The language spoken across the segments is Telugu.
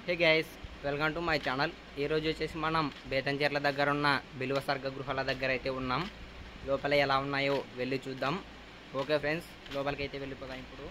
Hey guys, welcome to my channel. ఈరోజు వచ్చేసి మనం బేతంచెర్ల దగ్గర ఉన్న బిలువ సర్గ గృహాల దగ్గర అయితే ఉన్నాం. లోపల ఎలా ఉన్నాయో వెళ్ళి చూద్దాం. ఓకే ఫ్రెండ్స్, లోపలికి అయితే వెళ్ళిపోదాం ఇప్పుడు.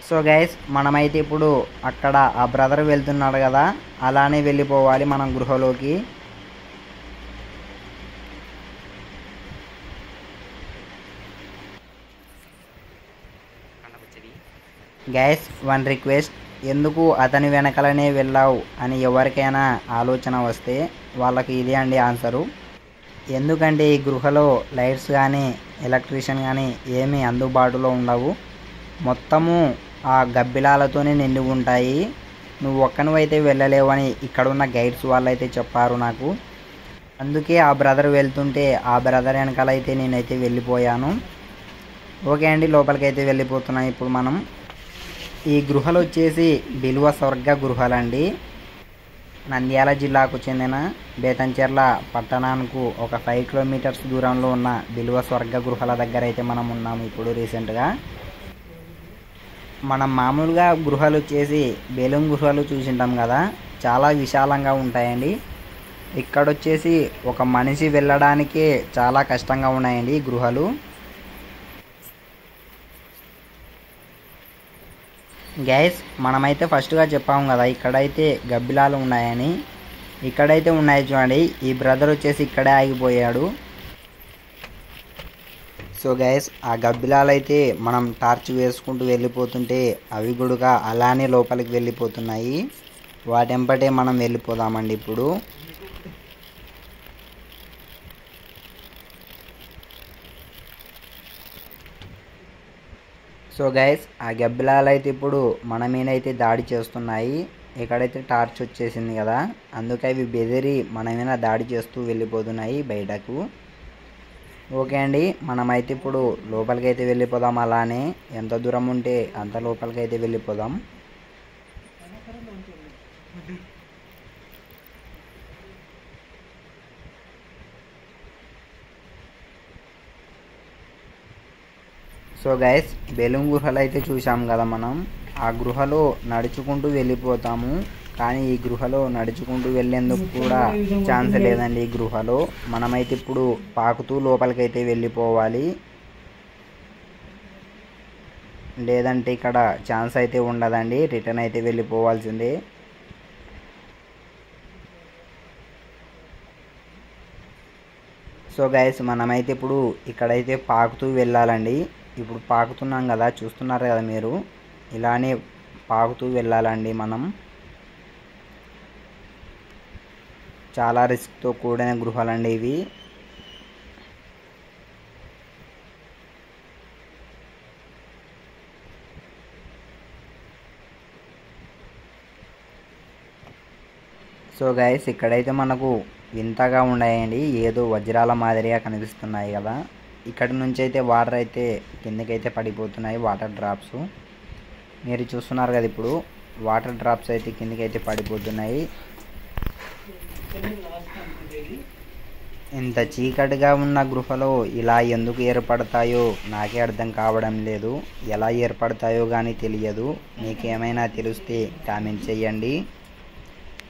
సో గైస్, మనమైతే ఇప్పుడు అక్కడ ఆ బ్రదర్ వెళ్తున్నాడు కదా, అలానే వెళ్ళిపోవాలి మనం గృహలోకి. గైస్, వన్ రిక్వెస్ట్, ఎందుకు అతని వెనకలనే వెళ్ళావు అని ఎవరికైనా ఆలోచన వస్తే వాళ్ళకి ఇదే అండి ఆన్సరు. ఎందుకంటే ఈ గృహలో లైట్స్ కానీ ఎలక్ట్రీషియన్ కానీ ఏమీ అందుబాటులో ఉండవు. మొత్తము ఆ గబ్బిలాలతోనే నిండి ఉంటాయి. నువ్వు ఒక్కనివైతే వెళ్ళలేవని ఇక్కడున్న గైడ్స్ వాళ్ళైతే చెప్పారు నాకు. అందుకే ఆ బ్రదర్ వెళ్తుంటే ఆ బ్రదర్ వెనకాలైతే నేనైతే వెళ్ళిపోయాను. ఓకే అండి, లోపలికైతే వెళ్ళిపోతున్నాం ఇప్పుడు మనం. ఈ గృహలు వచ్చేసి బిలువ స్వర్గ గృహాలండి. నంద్యాల జిల్లాకు చెందిన బేతంచెర్ల పట్టణానికి ఒక 5 కిలోమీటర్స్ దూరంలో ఉన్న బిలువ స్వర్గ గృహాల దగ్గర అయితే మనం ఉన్నాము ఇప్పుడు రీసెంట్గా. మనం మామూలుగా గృహాలు వచ్చేసి బెలూన్ గృహాలు చూసింటాం కదా, చాలా విశాలంగా ఉంటాయండి. ఇక్కడ వచ్చేసి ఒక మనిషి వెళ్ళడానికే చాలా కష్టంగా ఉన్నాయండి ఈ గృహాలు. గైస్, మనమైతే ఫస్ట్గా చెప్పాము కదా ఇక్కడైతే గబ్బిలాలు ఉన్నాయని. ఇక్కడైతే ఉన్నాయి చూడండి. ఈ బ్రదర్ వచ్చేసి ఇక్కడే ఆగిపోయాడు. సో గైస్, ఆ గబ్బిలాలు అయితే మనం టార్చ్ వేసుకుంటూ వెళ్ళిపోతుంటే అవి కూడా అలానే లోపలికి వెళ్ళిపోతున్నాయి. వాటెంపటే మనం వెళ్ళిపోదామండి ఇప్పుడు. సో గైస్, ఆ గబ్బిలాలు అయితే ఇప్పుడు మన మీదైతే దాడి చేస్తున్నాయి. ఇక్కడైతే టార్చ్ వచ్చేసింది కదా, అందుకే అవి బెదిరి మన మీద దాడి చేస్తూ వెళ్ళిపోతున్నాయి బయటకు. ఓకే అండి, మనమైతే ఇప్పుడు లోపలికి అయితే వెళ్ళిపోదాం. అలానే ఎంత దూరం ఉంటే అంత లోపలికి అయితే వెళ్ళిపోదాం. సో గైస్, బెలూన్ గుహలు అయితే చూసాం కదా మనం. ఆ గృహలో నడుచుకుంటూ వెళ్ళిపోతాము, కానీ ఈ గృహలో నడుచుకుంటూ వెళ్ళేందుకు కూడా ఛాన్స్ లేదండి. ఈ గృహలో మనమైతే ఇప్పుడు పాకుతూ లోపలికైతే వెళ్ళిపోవాలి, లేదంటే ఇక్కడ ఛాన్స్ అయితే ఉండదండి, రిటర్న్ అయితే వెళ్ళిపోవాల్సిందే. సో గైస్, మనమైతే ఇప్పుడు ఇక్కడైతే పాకుతూ వెళ్ళాలండి. ఇప్పుడు పాకుతున్నాం కదా, చూస్తున్నారు కదా మీరు, ఇలానే పాకుతూ వెళ్ళాలండి మనం. చాలా రిస్క్తో కూడిన గృహాలండి ఇవి. సో గైస్, ఇక్కడైతే మనకు వింతగా ఉన్నాయండి, ఏదో వజ్రాల మాదిరిగా కనిపిస్తున్నాయి కదా. ఇక్కడ నుంచి అయితే వాటర్ అయితే కిందకైతే పడిపోతున్నాయి, వాటర్ డ్రాప్స్. మీరు చూస్తున్నారు కదా ఇప్పుడు, వాటర్ డ్రాప్స్ అయితే కిందకైతే పడిపోతున్నాయి. ఇంత చీకటిగా ఉన్న గృహలో ఇలా ఎందుకు ఏర్పడతాయో నాకే అర్థం కావడం లేదు. ఎలా ఏర్పడతాయో కానీ తెలియదు. మీకేమైనా తెలిస్తే కామెంట్ చేయండి.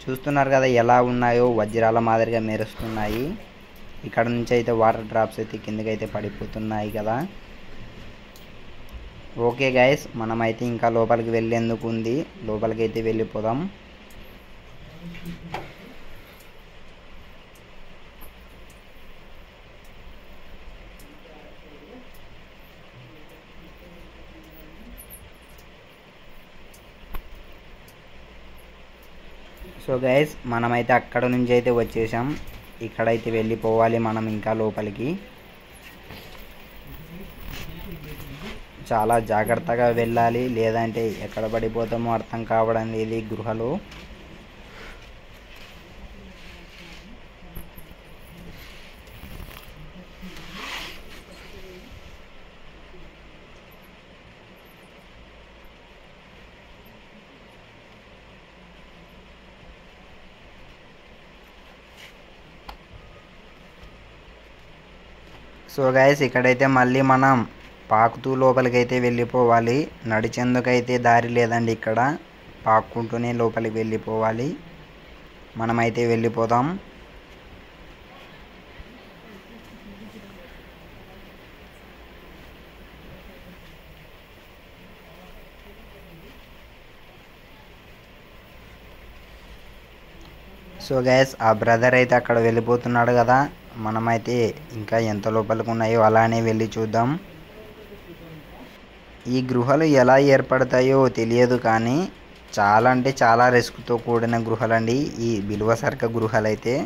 చూస్తున్నారు కదా ఎలా ఉన్నాయో, వజ్రాల మాదిరిగా మెరుస్తున్నాయి. ఇక్కడ నుంచి అయితే వాటర్ డ్రాప్స్ అయితే కిందకైతే పడిపోతున్నాయి కదా. ఓకే గైస్, మనమైతే ఇంకా లోపలికి వెళ్ళేందుకు ఉంది, లోపలికి అయితే వెళ్ళిపోదాం. సో గైస్, మనమైతే అక్కడ నుంచి అయితే వచ్చేసాం. ఇక్కడైతే వెళ్ళిపోవాలి మనం ఇంకా లోపలికి. చాలా జాగ్రత్తగా వెళ్ళాలి, లేదంటే ఎక్కడ పడిపోతామో అర్థం కావడం లేదు ఈ గృహలో. సో గైస్ ఇక్కడైతే మళ్ళీ మనం పాకుతూ లోపలికైతే వెళ్ళిపోవాలి. నడిచేందుకైతే దారి లేదండి, ఇక్కడ పాక్కుంటూనే లోపలికి వెళ్ళిపోవాలి. మనమైతే వెళ్ళిపోతాం. సో గైస్ ఆ బ్రదర్ అయితే అక్కడ వెళ్ళిపోతున్నాడు కదా, మనమైతే ఇంకా ఎంత లోపలికి ఉన్నాయో అలానే వెళ్ళి చూద్దాం. ఈ గృహలు ఎలా ఏర్పడతాయో తెలియదు, కానీ చాలా అంటే చాలా రిస్క్తో కూడిన గృహలండి ఈ బిల్వసర్క గృహలైతే.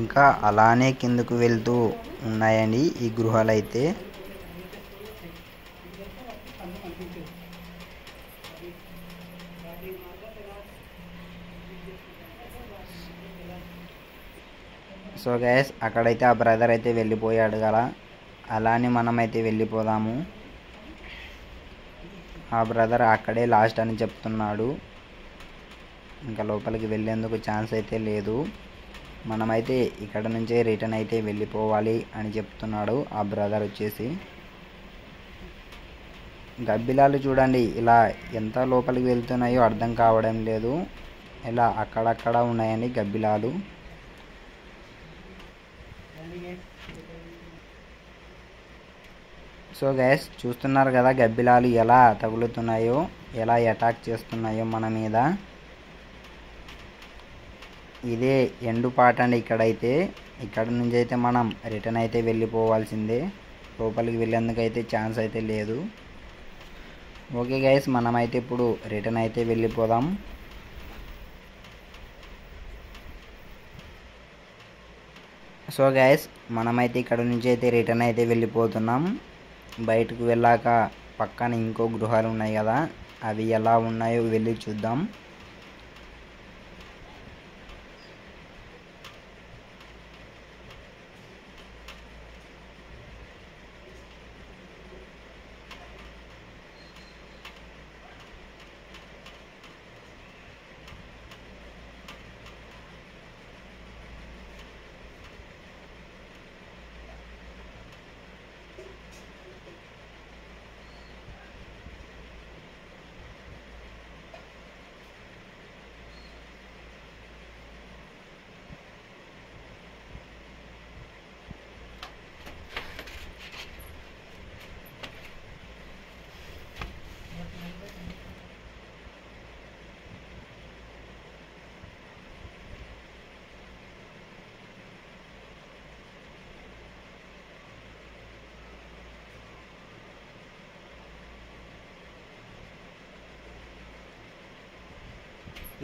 ఇంకా అలానే కిందకు వెళ్తూ ఉన్నాయండి ఈ గృహలైతే. సో గైస్ అక్కడైతే ఆ బ్రదర్ అయితే వెళ్ళిపోయాడు కదా, అలానే మనమైతే వెళ్ళిపోదాము. ఆ బ్రదర్ అక్కడే లాస్ట్ అని చెప్తున్నాడు, ఇంకా లోపలికి వెళ్ళేందుకు ఛాన్స్ అయితే లేదు. మనమైతే ఇక్కడ నుంచే రిటర్న్ అయితే వెళ్ళిపోవాలి అని చెప్తున్నాడు ఆ బ్రదర్ వచ్చేసి. గబ్బిలాలు చూడండి ఇలా ఎంత లోపలికి వెళ్తున్నాయో అర్థం కావడం లేదు. ఇలా అక్కడక్కడ ఉన్నాయండి గబ్బిలాలు. సో గైస్ చూస్తున్నారు కదా గబ్బిలాలు ఎలా తగులుతున్నాయో, ఎలా అటాక్ చేస్తున్నాయో మన మీద. ఇదే ఎండు పాట అండి ఇక్కడైతే. ఇక్కడ నుంచి అయితే మనం రిటర్న్ అయితే వెళ్ళిపోవాల్సిందే, లోపలికి వెళ్ళేందుకైతే ఛాన్స్ అయితే లేదు. ఓకే గైస్ మనమైతే ఇప్పుడు రిటర్న్ అయితే వెళ్ళిపోదాం. సో గైస్ మనమైతే ఇక్కడ నుంచి అయితే రిటర్న్ అయితే వెళ్ళిపోతున్నాం. బయటకు వెళ్ళాక పక్కన ఇంకో గృహాలు ఉన్నాయి కదా, అవి ఎలా ఉన్నాయో వెళ్ళి చూద్దాం.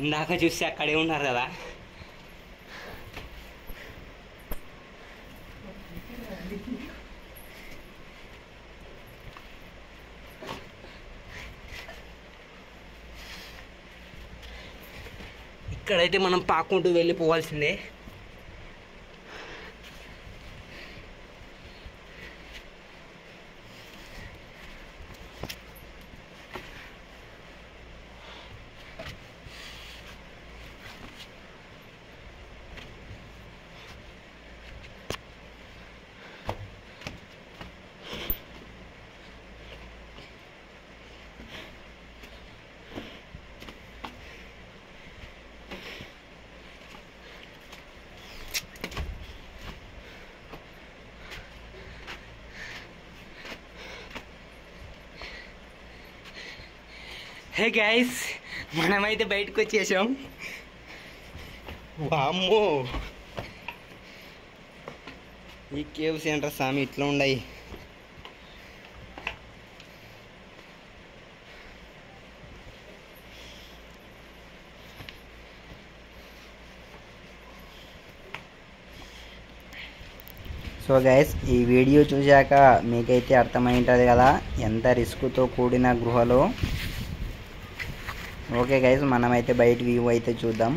ఇందాక చూసి అక్కడే ఉన్నారు కదా, ఇక్కడైతే మనం పాక్కుంటూ వెళ్ళిపోవాల్సిందే. హే గైస్ మనమైతే బయటకు వచ్చేసాం. వామ్మో ఈ కేవ్స్ ఏంట్రా స్వామి ఇట్లా ఉన్నాయి. సో గైస్ ఈ వీడియో చూశాక మీకైతే అర్థమై ఉంటుంది కదా ఎంత రిస్క్తో కూడిన గృహలో. ఓకే గైస్ మనమైతే బయట వ్యూ అయితే చూద్దాం.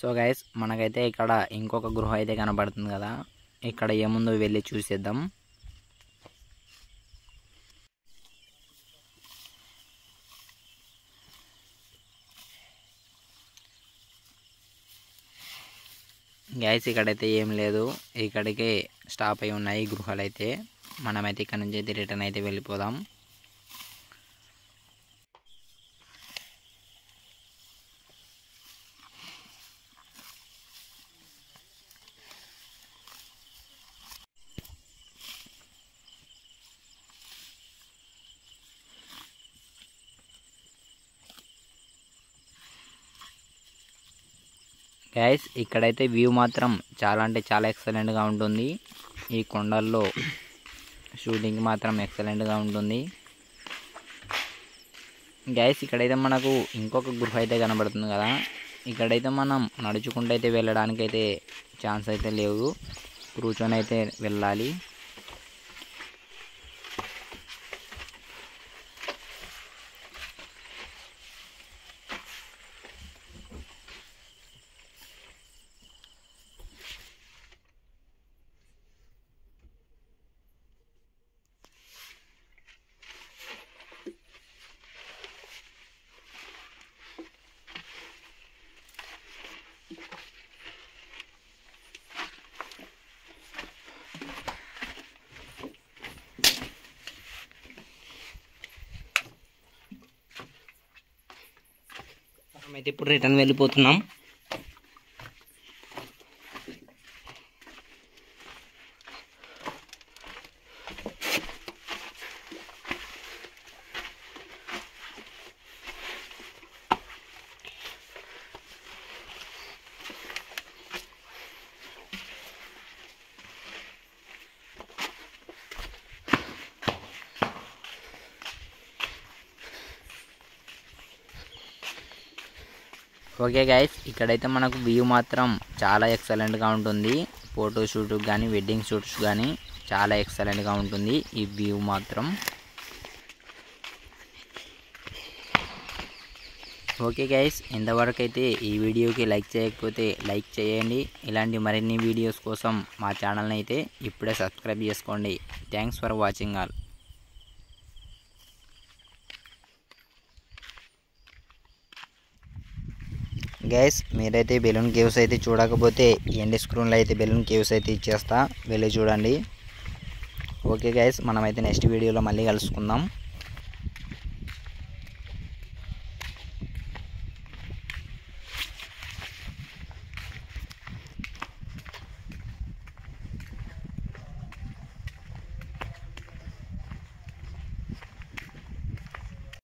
సో గైస్ మనకైతే ఇక్కడ ఇంకొక గృహ అయితే కనబడుతుంది కదా, ఇక్కడ ఏముందో వెళ్ళి చూసేద్దాం. గైస్ ఇక్కడైతే ఏం లేదు, ఇక్కడికి స్టాప్ అయి ఉన్నాయి గృహాలు అయితే. మనమైతే ఇక్కడ నుంచి అయితే రిటర్న్ అయితే వెళ్ళిపోదాం. గైస్ ఇక్కడైతే వ్యూ మాత్రం చాలా అంటే చాలా ఎక్సలెంట్గా ఉంటుంది. ఈ కొండల్లో షూటింగ్ మాత్రం ఎక్సలెంట్గా ఉంటుంది. గైస్ ఇక్కడైతే మనకు ఇంకొక గృహ అయితే కనబడుతుంది కదా, ఇక్కడైతే మనం నడుచుకుంటూ అయితే వెళ్ళడానికి అయితే ఛాన్స్ అయితే లేవు, కూర్చొని అయితే వెళ్ళాలి. మనమైతే ఇప్పుడు రిటర్న్ వెళ్ళిపోతున్నాం. ఓకే గైస్ ఇక్కడైతే మనకు వ్యూ మాత్రం చాలా ఎక్సలెంట్గా ఉంటుంది. ఫోటో షూట్ కానీ వెడ్డింగ్ షూట్స్ కానీ చాలా ఎక్సలెంట్గా ఉంటుంది ఈ వ్యూ మాత్రం. ఓకే గైస్ ఇంతవరకు అయితే ఈ వీడియోకి లైక్ చేయకపోతే లైక్ చేయండి. ఇలాంటి మరిన్ని వీడియోస్ కోసం మా ఛానల్ని అయితే ఇప్పుడే సబ్స్క్రైబ్ చేసుకోండి. Thanks for watching all. Guys మీరైతే బెలూన్ కేవ్స్ అయితే చూడకపోతే ఎండ్ స్క్రీన్లో అయితే బెలూన్ కేవ్స్ అయితే ఇచ్చేస్తా, వెళ్ళి చూడండి. ఓకే గైస్ మనమైతే నెక్స్ట్ వీడియోలో మళ్ళీ కలుసుకుందాం.